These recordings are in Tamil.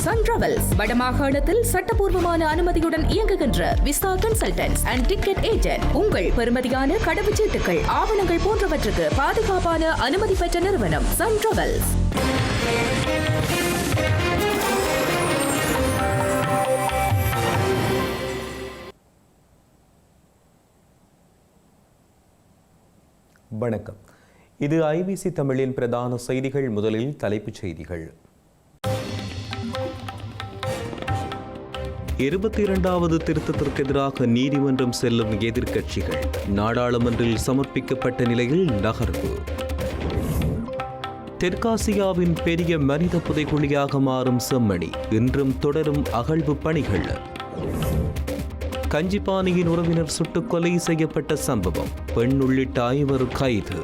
சன் டிராவல்ஸ் வடமாகாணத்தில் சட்டபூர்வமான அனுமதியுடன் இயங்குகின்ற visa consultants and ticket agent. உங்கள் பெறுமதியான கடவுச்சீட்டுகள், ஆவணங்கள் போன்றவற்றுக்கு பாதுகாப்பான அனுமதி பெற்ற நிறுவனம் சன் டிராவல்ஸ். வணக்கம். இது ஐபிசி தமிழின் பிரதான செய்திகள். முதலில் தலைப்புச் செய்திகள். 22வது திருத்தத்திற்கு எதிராக நீதிமன்றம் செல்லும் எதிர்க்கட்சிகள். நாடாளுமன்றில் சமர்ப்பிக்கப்பட்ட நிலையில் நகர்வு. தெற்காசியாவின் பெரிய மனித புதைகுழியாக மாறும் செம்மணி. இன்றும் தொடரும் அகழ்வு பணிகள். கஞ்சிப்பானியின் உறவினர் சுட்டுக் கொலை செய்யப்பட்ட சம்பவம். பெண் உள்ளிட்ட 5 கைது.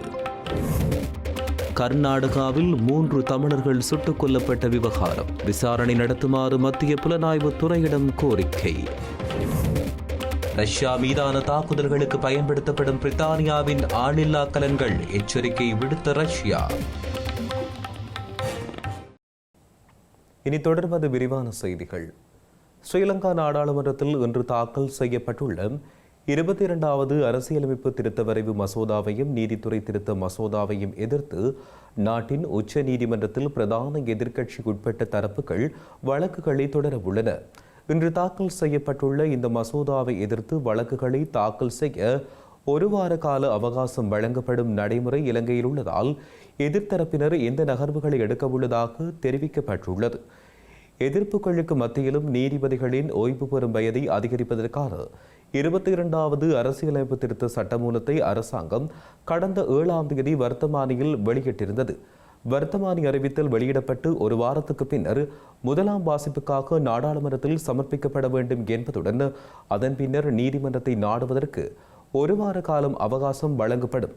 கர்நாடகாவில் 3 தமிழர்கள் சுட்டுக் கொல்லப்பட்ட விவகாரம். விசாரணை நடத்துமாறு மத்திய புலனாய்வு துறையிடம் கோரிக்கை. ரஷ்யா மீதான தாக்குதல்களுக்கு பயன்படுத்தப்படும் பிரித்தானியாவின் ஆளில்லா கலன்கள். எச்சரிக்கை விடுத்த ரஷ்யா. இனி தொடர்வது விரிவான செய்திகள். ஸ்ரீலங்கா நாடாளுமன்றத்தில் இன்று தாக்கல் செய்யப்பட்டுள்ள 22வது அரசியலமைப்பு திருத்த வரைவு மசோதாவையும் நீதித்துறை திருத்த மசோதாவையும் எதிர்த்து நாட்டின் உச்ச நீதிமன்றத்தில் பிரதான எதிர்க்கட்சிக்குட்பட்ட தரப்புகள் வழக்குகளை தொடரவுள்ளன. இன்று தாக்கல் செய்யப்பட்டுள்ள இந்த மசோதாவை எதிர்த்து வழக்குகளை தாக்கல் செய்ய 1 வார கால அவகாசம் வழங்கப்படும் நடைமுறை இலங்கையில் உள்ளதால் எதிர்த்தரப்பினர் எந்த நகர்வுகளை எடுக்க உள்ளதாக தெரிவிக்கப்பட்டுள்ளது. எதிர்ப்புகளுக்கு மத்தியிலும் நீதிபதிகளின் ஓய்வு பெறும் வயதை அதிகரிப்பதற்கான 22வது அரசியலமைப்பு திருத்த சட்டமூலத்தை அரசாங்கம் கடந்த 7ஆம் தேதி வர்த்தமானியில் வெளியிட்டிருந்தது. வர்த்தமானி அறிவித்தல் வெளியிடப்பட்டு 1 வாரத்துக்கு பின்னர் 1ஆம் வாசிப்புக்காக நாடாளுமன்றத்தில் சமர்ப்பிக்கப்பட வேண்டும் என்பதுடன் அதன் பின்னர் நீதிமன்றத்தை நாடுவதற்கு 1 வார காலம் அவகாசம் வழங்கப்படும்.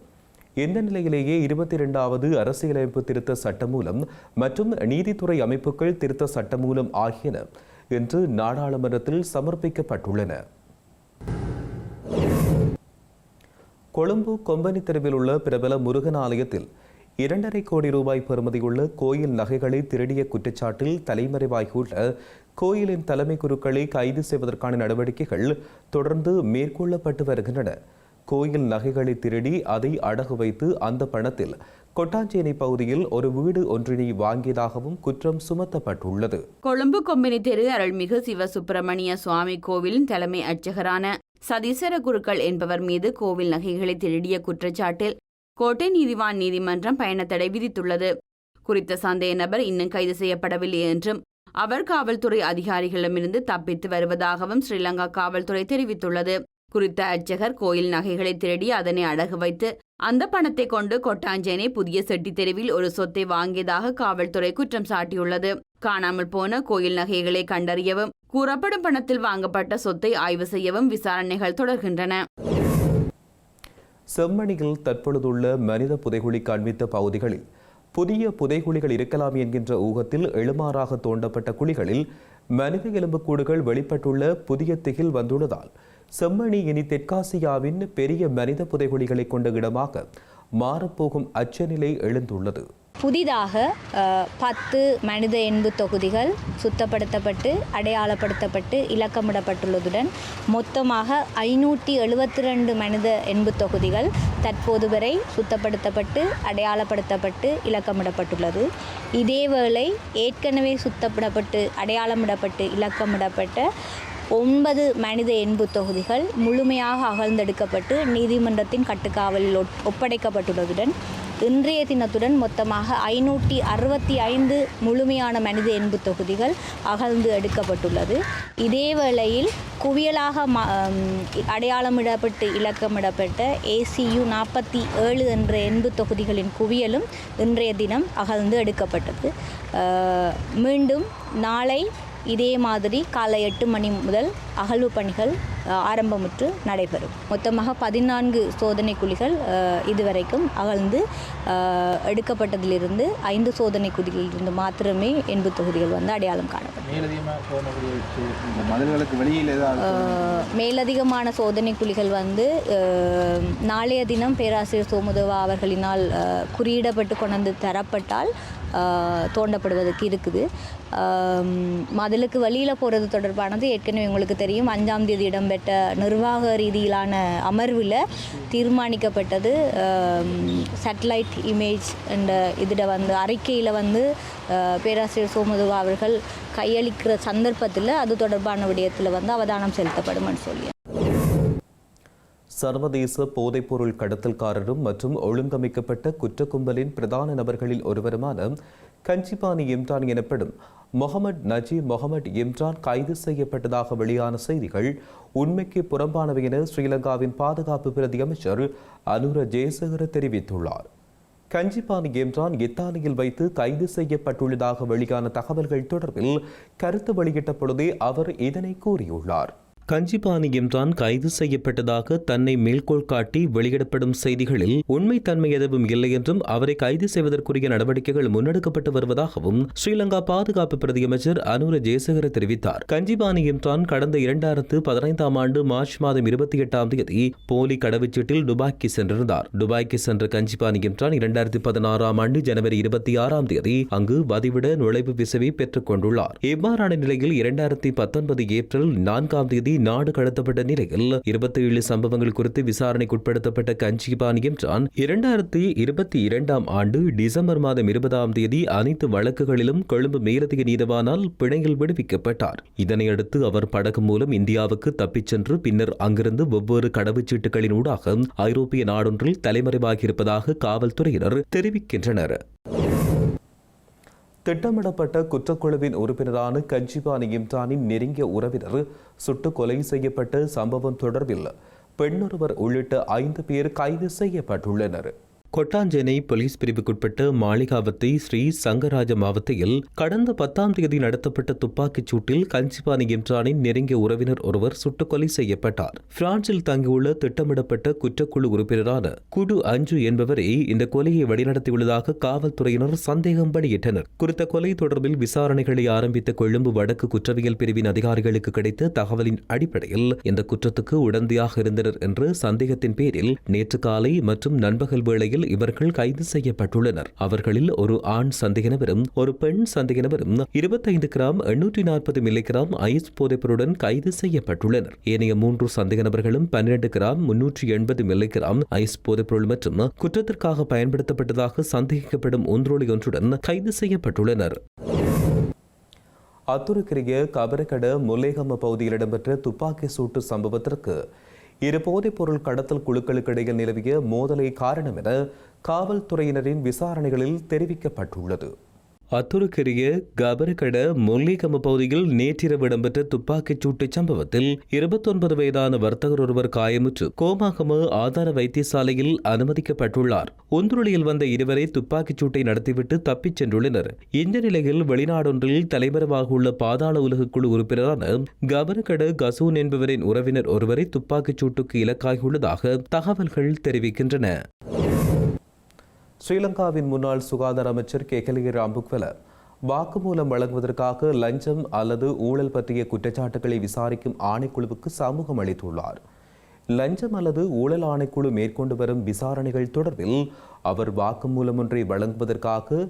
இந்த நிலையிலேயே 22வது அரசியலமைப்பு திருத்த சட்டமூலம் மற்றும் நீதித்துறை அமைப்புகள் திருத்த சட்டமூலம் ஆகியன இன்று நாடாளுமன்றத்தில் சமர்ப்பிக்கப்பட்டுள்ளன. கொழும்பு கொம்பனி தெருவில் உள்ள பிரபல முருகன் ஆலயத்தில் 2.5 கோடி ரூபாய் பெறுமதியுள்ள கோயில் நகைகளை திருடிய குற்றச்சாட்டில் தலைமறைவாகியுள்ள கோயிலின் தலைமை குருக்களை கைது செய்வதற்கான நடவடிக்கைகள் தொடர்ந்து மேற்கொள்ளப்பட்டு வருகின்றன. கோயில் நகைகளை திருடி அதை அடகு வைத்து அந்த பணத்தில் கொட்டாஞ்சேனை பகுதியில் ஒரு வீடு ஒன்றினை வாங்கியதாகவும் குற்றம் சுமத்தப்பட்டுள்ளது. கொழும்பு கொம்பினி தெரு அருள்மிகு சிவசுப்பிரமணிய சுவாமி கோவிலின் தலைமை அர்ச்சகரான சதீசர குருக்கள் என்பவர் மீது கோவில் நகைகளை திருடிய குற்றச்சாட்டில் கோட்டை நீதிவான் நீதிமன்றம் பயணத்தடை விதித்துள்ளது. குறித்த சந்தேக நபர் இன்னும் கைது செய்யப்படவில்லை என்றும் அவர் காவல்துறை அதிகாரிகளிடமிருந்து தப்பித்து வருவதாகவும் ஸ்ரீலங்கா காவல்துறை தெரிவித்துள்ளது. குறித்த அர்ச்சகர் கோயில் நகைகளை திருடி அதனை அடகு வைத்து அந்த பணத்தை கொண்டு கொட்டாஞ்சேனை புதிய செட்டி தெருவில் ஒரு சொத்தை வாங்கியதாக காவல்துறை குற்றம் சாட்டியுள்ளது. காணாமல் போன கோயில் நகைகளை கண்டறியவும் கூறப்படும் பணத்தில் வாங்கப்பட்ட சொத்தை ஆய்வு செய்யவும் விசாரணைகள் தொடர்கின்றன. செம்மணியில் தற்பொழுதுள்ள மனித புதைகுழி காண்பித்த பகுதிகளில் புதிய புதைகுழிகள் இருக்கலாம் என்கின்ற ஊகத்தில் எழுமாறாக தோண்டப்பட்ட குழிகளில் மனித எலும்புக்கூடுகள் வெளிப்பட்டுள்ள புதிய திகில் வந்துள்ளதால் செம்மணி இனி தெற்காசியாவின் பெரிய மனித புதைகுழிகளை கொண்ட இடமாக மாறப்போகும் அச்சநிலை எழுந்துள்ளது. புதிதாக 10 மனித எண்பு தொகுதிகள் சுத்தப்படுத்தப்பட்டு அடையாளப்படுத்தப்பட்டு இலக்கமிடப்பட்டுள்ளதுடன் மொத்தமாக 572 மனித எண்பு தொகுதிகள் தற்போது வரை சுத்தப்படுத்தப்பட்டு அடையாளப்படுத்தப்பட்டு இலக்கமிடப்பட்டுள்ளது. இதேவேளை ஏற்கனவே சுத்தப்படப்பட்டு அடையாளமிடப்பட்டு இலக்கமிடப்பட்ட 9 மனித எண்பு தொகுதிகள் முழுமையாக அகழ்ந்தெடுக்கப்பட்டு நீதிமன்றத்தின் கட்டுக்காவலில் ஒப்படைக்கப்பட்டுள்ளதுடன் இன்றைய தினத்துடன் மொத்தமாக 565 முழுமையான மனித எண்பு தொகுதிகள் அகழ்ந்து எடுக்கப்பட்டுள்ளது. இதே வேளையில் குவியலாக அடையாளமிடப்பட்டு இலக்கமிடப்பட்ட ACU 47 என்ற எண்பு தொகுதிகளின் குவியலும் இன்றைய தினம் அகழ்ந்து எடுக்கப்பட்டது. மீண்டும் நாளை இதே மாதிரி காலை 8 மணி முதல் அகழ்வு பணிகள் ஆரம்பமுற்று நடைபெறும். மொத்தமாக 14 சோதனை குழிகள் இதுவரைக்கும் அகழ்ந்து எடுக்கப்பட்டதிலிருந்து 5 சோதனை குழிகளிலிருந்து மாத்திரமே எண்பு தொகுதிகள் வந்து அடையாளம் காணப்படும். மேலதிகமான சோதனை குழிகள் வந்து நாளைய தினம் பேராசிரியர் சோமுதேவா அவர்களினால் குறியிடப்பட்டு கொண்டு தரப்பட்டால் தோண்டப்படுவதற்கு இருக்குது. மதிலுக்கு வெளியில் போகிறது தொடர்பானது ஏற்கனவே உங்களுக்கு தெரியும் 5ஆம் தேதி இடம்பெற்ற நிர்வாக ரீதியிலான அமர்வில் தீர்மானிக்கப்பட்டது. சேட்டலைட் இமேஜ் என்ற இதில் அறிக்கையில் பேராசிரியர் சோமதுவா அவர்கள் கையளிக்கிற சந்தர்ப்பத்தில் அது தொடர்பான விடயத்தில் அவதானம் செலுத்தப்படும் சொல்லி. சர்வதேச போதைப்பொருள் கடத்தல்காரரும் மற்றும் ஒழுங்கமைக்கப்பட்ட குற்ற கும்பலின் பிரதான நபர்களில் ஒருவருமான கஞ்சிபானி இம்ரான் எனப்படும் முகமது இம்ரான் கைது செய்யப்பட்டதாக வெளியான செய்திகள் உண்மைக்கு புறம்பானவை என ஸ்ரீலங்காவின் பாதுகாப்பு பிரதி அமைச்சர் அனுர ஜெயசேகர தெரிவித்துள்ளார். கஞ்சிபானி இம்ரான் இத்தாலியில் வைத்து கைது செய்யப்பட்டுள்ளதாக வெளியான தகவல்கள் தொடர்பில் கருத்து வெளியிட்ட பொழுதே அவர் இதனை கூறியுள்ளார். கஞ்சிபானி இம்ரான் கைது செய்யப்பட்டதாக தன்னை மேல்கோள் காட்டி வெளியிடப்படும் செய்திகளில் உண்மைத்தன்மை எதுவும் இல்லை என்றும் அவரை கைது செய்வதற்குரிய நடவடிக்கைகள் முன்னெடுக்கப்பட்டு வருவதாகவும் ஸ்ரீலங்கா பாதுகாப்பு பிரதியமைச்சர் அனுர ஜெயசேகர தெரிவித்தார். கஞ்சிபானி இம்ரான் கடந்த 2015ஆம் ஆண்டு மார்ச் மாதம் 28ஆம் தேதி போலி கடவுச்சீட்டில் துபாய்க்கு சென்றிருந்தார். துபாய்க்கு சென்ற கஞ்சிபானி இம்ரான் 2016ஆம் ஆண்டு ஜனவரி 26ஆம் தேதி அங்கு வதிவிட நுழைவு விசையை பெற்றுக் கொண்டுள்ளார். இவ்வாறான நிலையில் 2019 ஏப்ரல் 4ஆம் தேதி நாடு கடத்தப்பட்ட நிலையில் 27 சம்பவங்கள் குறித்து விசாரணைக்குட்படுத்தப்பட்ட கஞ்சிபானி இம்ரான் 2022ஆம் ஆண்டு டிசம்பர் மாதம் 20ஆம் தேதி அனைத்து வழக்குகளிலும் கொழும்பு மேலதிக நீதிவானால் பிணையில் விடுவிக்கப்பட்டார். இதனையடுத்து அவர் படகு மூலம் இந்தியாவுக்கு தப்பிச் சென்று பின்னர் அங்கிருந்து ஒவ்வொரு கடவுச்சீட்டுகளின் ஊடாக ஐரோப்பிய நாடொன்றில் தலைமறைவாகியிருப்பதாக காவல்துறையினர் தெரிவிக்கின்றனர். திட்டமிடப்பட்ட குற்றக்குழுவின் உறுப்பினரான கஞ்சிபானி இம்ரானின் நெருங்கிய உறவினர் சுட்டுக் கொலை செய்யப்பட்ட சம்பவம் தொடர்பில் பெண்ணொருவர் உள்ளிட்ட 5 பேர் கைது செய்யப்பட்டுள்ளனர். கொட்டாஞ்சேனை போலீஸ் பிரிவுக்குட்பட்ட மாளிகாவத்தை ஸ்ரீ சங்கராஜ மாவட்டத்தில் கடந்த 10ஆம் தேதி நடத்தப்பட்ட துப்பாக்கிச் சூட்டில் கஞ்சிபானி இம்ரானின் நெருங்கிய உறவினர் ஒருவர் சுட்டுக் கொலை செய்யப்பட்டார். பிரான்சில் தங்கியுள்ள திட்டமிடப்பட்ட குற்றக்குழு உறுப்பினரான குடு அஞ்சு என்பவரே இந்த கொலையை வழிநடத்தியுள்ளதாக காவல்துறையினர் சந்தேகம் வெளியிட்டனர். குறித்த கொலை தொடர்பில் விசாரணைகளை ஆரம்பித்த கொழும்பு வடக்கு குற்றவியல் பிரிவின் அதிகாரிகளுக்கு கிடைத்த தகவலின் அடிப்படையில் இந்த குற்றத்துக்கு உடந்தையாக இருந்தனர் என்ற சந்தேகத்தின் பேரில் நேற்று காலை மற்றும் நண்பகல் வேளையில் இவர்கள் கைது செய்யப்பட்டுள்ளனர். அவர்களில் ஒரு ஆண் சந்தேக நபரும் ஒரு பெண் சந்தேக நபரும் 25 கிராம் 840 மில்லிகிராம் ஐஸ் போதைப்பொருளுடன் கைது செய்யப்பட்டுள்ளனர். ஏனைய 3 சந்தேக நபர்களும் 12 கிராம் 380 மில்லிகிராம் ஐஸ் போதைப்பொருள் மற்றும் குற்றத்திற்காக பயன்படுத்தப்பட்டதாக சந்தேகிக்கப்படும் ஒன்றொலி ஒன்றுடன் கைது செய்யப்பட்டுள்ளனர். அத்துருக்கிரிய கபரகட முல்லேகம பகுதியில் இடம்பெற்ற துப்பாக்கி சூட்டு சம்பவத்திற்கு 2 போதைப்பொருள் கடத்தல் குழுக்களுக்கிடையில் நிலவிய மோதலை காரணம் என காவல்துறையினரின் விசாரணைகளில் தெரிவிக்கப்பட்டுள்ளது. அத்துருக்கிரிய கபரகட முல்லேகம பகுதியில் நேற்றிரவு இடம்பெற்ற துப்பாக்கிச் சூட்டு சம்பவத்தில் 29 வயதான வர்த்தகர் ஒருவர் காயமுற்று கோமாகம ஆதார வைத்தியசாலையில் அனுமதிக்கப்பட்டுள்ளார். ஒன்றுளியில் வந்த இருவரை துப்பாக்கிச் சூட்டை நடத்திவிட்டு தப்பிச் சென்றுள்ளனர். இந்த நிலையில் வெளிநாடொன்றில் தலைமறைவாக உள்ள பாதாள உலக குழு உறுப்பினரான கபரகட கசூன் என்பவரின் உறவினர் ஒருவரை துப்பாக்கிச் சூட்டுக்கு இலக்காகியுள்ளதாக தகவல்கள் தெரிவிக்கின்றன. ஸ்ரீலங்காவின் முன்னாள் சுகாதார அமைச்சர் கெகலிய ராம்புக்வெல வாக்குமூலம் வழங்குவதற்காக லஞ்சம் அல்லது ஊழல் பற்றிய குற்றச்சாட்டுகளை விசாரிக்கும் ஆணைக்குழுவுக்கு சமூகம் அளித்துள்ளார். லஞ்சம் அல்லது ஊழல் ஆணைக்குழு மேற்கொண்டு வரும் விசாரணைகள் தொடர்பில் அவர் வாக்குமூலம் ஒன்றை வழங்குவதற்காக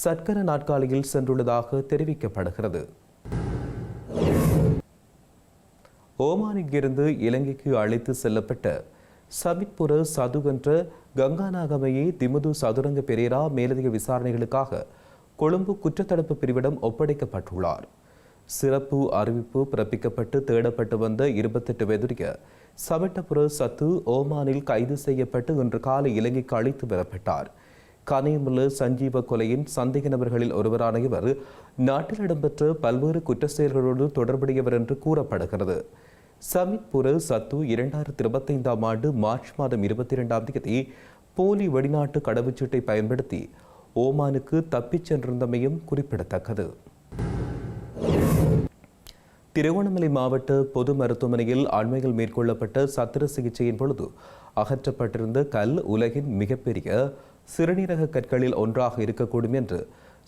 சட்கர நாட்காலியில் சென்றுள்ளதாக தெரிவிக்கப்படுகிறது. ஓமானிலிருந்து இலங்கைக்கு அழைத்து செல்லப்பட்ட சபித்புர சதுகன்ற கங்காநாகமையை திமுது சதுரங்க பெரேரா மேலதிக விசாரணைகளுக்காக கொழும்பு குற்றத்தடுப்பு பிரிவிடம் ஒப்படைக்கப்பட்டுள்ளார். சிறப்பு அறிவிப்பு பிறப்பிக்கப்பட்டு தேடப்பட்டு வந்த 28 வயதுடைய சபிட்டபுர சத்து ஓமானில் கைது செய்யப்பட்டு இன்று காலை இலங்கைக்கு அழைத்து வரப்பட்டார். கனியமுல்ல சஞ்சீவ கொலையின் சந்தேக நபர்களில் ஒருவரான இவர் நாட்டில் இடம்பெற்ற பல்வேறு குற்ற செயல்களோடு தொடர்புடையவர் என்று கூறப்படுகிறது. சமித்புர சத்து 2025ஆம் ஆண்டு மார்ச் மாதம் 22ஆம் தேதி போலி வெளிநாட்டு கடவுச்சீட்டை பயன்படுத்தி ஓமானுக்கு தப்பிச் சென்றிருந்தமையும் குறிப்பிடத்தக்கது. திருகோணமலை மாவட்ட பொது மருத்துவமனையில் அண்மையில் மேற்கொள்ளப்பட்ட சத்திர சிகிச்சையின் பொழுது அகற்றப்பட்டிருந்த கல் உலகின் மிகப்பெரிய சிறுநீரக கற்களில் ஒன்றாக இருக்கக்கூடும் என்று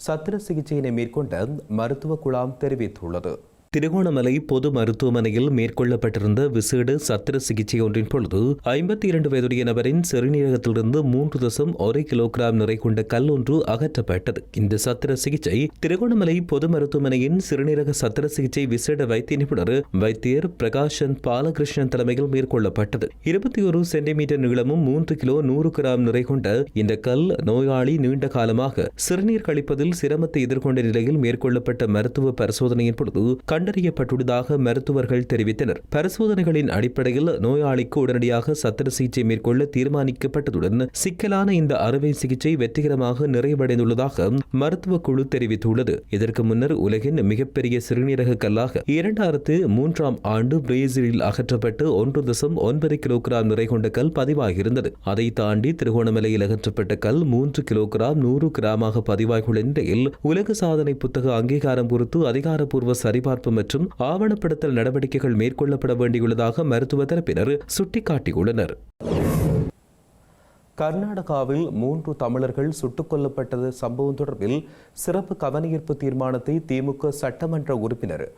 சத்திர சிகிச்சையினை மேற்கொண்ட மருத்துவ குழாம் தெரிவித்துள்ளது. திருகோணமலை பொது மருத்துவமனையில் மேற்கொள்ளப்பட்டிருந்த விசேட சத்திர சிகிச்சை ஒன்றின் பொழுது 52 வயதுடைய நபரின் சிறுநீரகத்திலிருந்து 3.1 கிலோகிராம் நிறை கொண்ட கல் ஒன்று அகற்றப்பட்டது. இந்த சத்திர சிகிச்சை திருகோணமலை பொது மருத்துவமனையின் சிறுநீரக சத்திர சிகிச்சை விசேட வைத்திய நிபுணர் வைத்தியர் பிரகாஷன் பாலகிருஷ்ணன் தலைமையில் மேற்கொள்ளப்பட்டது. 21 சென்டிமீட்டர் நீளமும் 3 கிலோ 100 கிராம் நிறை கொண்ட இந்த கல் நோயாளி நீண்ட காலமாக சிறுநீர் கழிப்பதில் சிரமத்தை எதிர்கொண்ட நிலையில் மேற்கொள்ளப்பட்ட மருத்துவ பரிசோதனையின் பொழுது கண்டறியப்பட்டுள்ளதாக மருத்துவர்கள் தெரிவித்தனர். பரிசோதனைகளின் அடிப்படையில் நோயாளிக்கு உடனடியாக சத்திர சிகிச்சை மேற்கொள்ள தீர்மானிக்கப்பட்டதுடன் சிக்கலான இந்த அறுவை சிகிச்சை வெற்றிகரமாக நிறைவடைந்துள்ளதாக மருத்துவ குழு தெரிவித்துள்ளது. இதற்கு முன்னர் உலகின் மிகப்பெரிய சிறுநீரக கல்லாக 2003ஆம் ஆண்டு பிரேசிலில் அகற்றப்பட்டு 1.9 கிலோகிராம் நிறை கொண்ட கல் பதிவாகியிருந்தது. அதை தாண்டி திருகோணமலையில் அகற்றப்பட்ட கல் 3 கிலோகிராம் 100 கிராமாக பதிவாகியுள்ள நிலையில் உலக சாதனை புத்தக அங்கீகாரம் குறித்து அதிகாரப்பூர்வ சரிபார்ப்பு மற்றும் ஆவணப்படுத்தல் நடவடிக்கைகள் மேற்கொள்ளப்பட வேண்டியுள்ளதாக மருத்துவ தரப்பினர் சுட்டிக்காட்டியுள்ளனர். கர்நாடகாவில் 3 தமிழர்கள் சுட்டுக் கொல்லப்பட்டது சம்பவம் தொடர்பில் சிறப்பு கவனஈர்ப்பு தீர்மானத்தை திமுக சட்டமன்ற உறுப்பினர்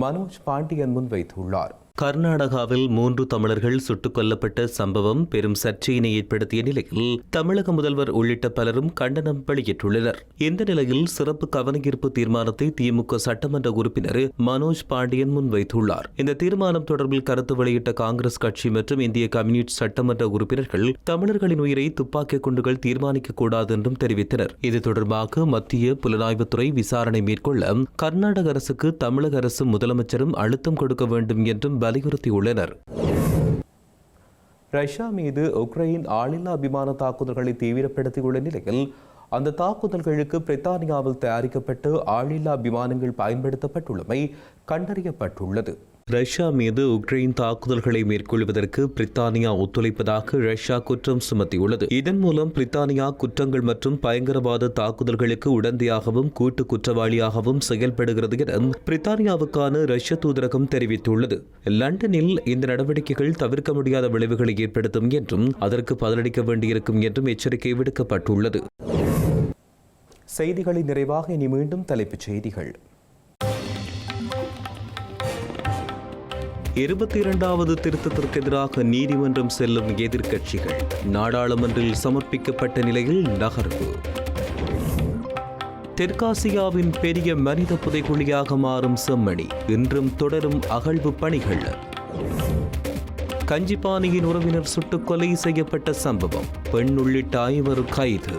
மனோஜ் பாண்டியன் முன்வைத்துள்ளார். கர்நாடகாவில் 3 தமிழர்கள் சுட்டுக் கொல்லப்பட்ட சம்பவம் பெரும் சர்ச்சையினை ஏற்படுத்திய நிலையில் தமிழக முதல்வர் உள்ளிட்ட பலரும் கண்டனம் வெளியிட்டுள்ளனர். இந்த நிலையில் சிறப்பு கவனஈர்ப்பு தீர்மானத்தை திமுக சட்டமன்ற உறுப்பினர் மனோஜ் பாண்டியன் முன்வைத்துள்ளார். இந்த தீர்மானம் தொடர்பில் கருத்து வெளியிட்ட காங்கிரஸ் கட்சி மற்றும் இந்திய கம்யூனிஸ்ட் சட்டமன்ற உறுப்பினர்கள் தமிழர்களின் உயிரை துப்பாக்கிக் குண்டுகள் தீர்மானிக்க கூடாது என்றும் தெரிவித்தனர். இது தொடர்பாக மத்திய புலனாய்வுத்துறை விசாரணை மேற்கொள்ள கர்நாடக அரசுக்கு தமிழக அரசும் முதலமைச்சரும் அழுத்தம் கொடுக்க வேண்டும் என்றும் வலியுறுத்தியுள்ளனர். ரஷ்யா மீது உக்ரைன் ஆளில்லா விமான தாக்குதல்களை தீவிரப்படுத்தியுள்ள நிலையில் அந்த தாக்குதல்களுக்கு பிரித்தானியாவில் தயாரிக்கப்பட்டு ஆளில்லா விமானங்கள் பயன்படுத்தப்பட்டுள்ளமை கண்டறியப்பட்டுள்ளது. ரஷ்யா மீது உக்ரைன் தாக்குதல்களை மேற்கொள்வதற்கு பிரித்தானியா ஒத்துழைப்பதாக ரஷ்யா குற்றம் சுமத்தியுள்ளது. இதன் மூலம் பிரித்தானியா குற்றங்கள் மற்றும் பயங்கரவாத தாக்குதல்களுக்கு உடந்தையாகவும் கூட்டு குற்றவாளியாகவும் செயல்படுகிறது என பிரித்தானியாவுக்கான ரஷ்ய தூதரகம் தெரிவித்துள்ளது. லண்டனில் இந்த நடவடிக்கைகள் தவிர்க்க முடியாத விளைவுகளை ஏற்படுத்தும் என்றும் அதற்கு பதிலளிக்க வேண்டியிருக்கும் என்றும் எச்சரிக்கை விடுக்கப்பட்டுள்ளது. செய்திகளின் நிறைவாக இனி மீண்டும் தலைப்புச் செய்திகள். 22வது திருத்தத்திற்கு எதிராக நீதிமன்றம் செல்லும் எதிர்க்கட்சிகள் நாடாளுமன்றில் சமர்ப்பிக்கப்பட்ட நிலையில் நகர்வு. தெற்காசியாவின் பெரிய மனித புதைகுழியாக மாறும் செம்மணி இன்றும் தொடரும் அகழ்வு பணிகள். கஞ்சிப்பானியின் உறவினர் சுட்டுக் கொலை செய்யப்பட்ட சம்பவம், பெண் உள்ளிட்ட 5 கைது.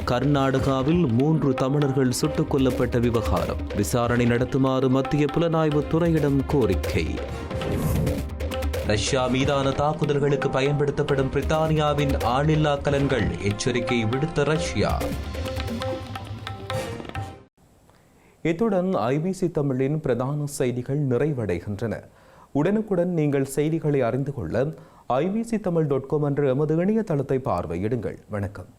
கர்நாடகாவில் 3 தமிழர்கள் சுட்டுக் கொல்லப்பட்ட விவகாரம் விசாரணை நடத்துமாறு மத்திய புலனாய்வு துறையிடம் கோரிக்கை. ரஷ்யா மீதான தாக்குதல்களுக்கு பயன்படுத்தப்படும் பிரித்தானியாவின் ஆளில்லா கலன்கள் எச்சரிக்கை விடுத்த ரஷ்யா. இத்துடன் ஐபிசி தமிழின் பிரதான செய்திகள் நிறைவடைகின்றன. உடனுக்குடன் நீங்கள் செய்திகளை அறிந்து கொள்ள ibctamil.com என்ற எமது இணையதளத்தை பார்வையிடுங்கள். வணக்கம்.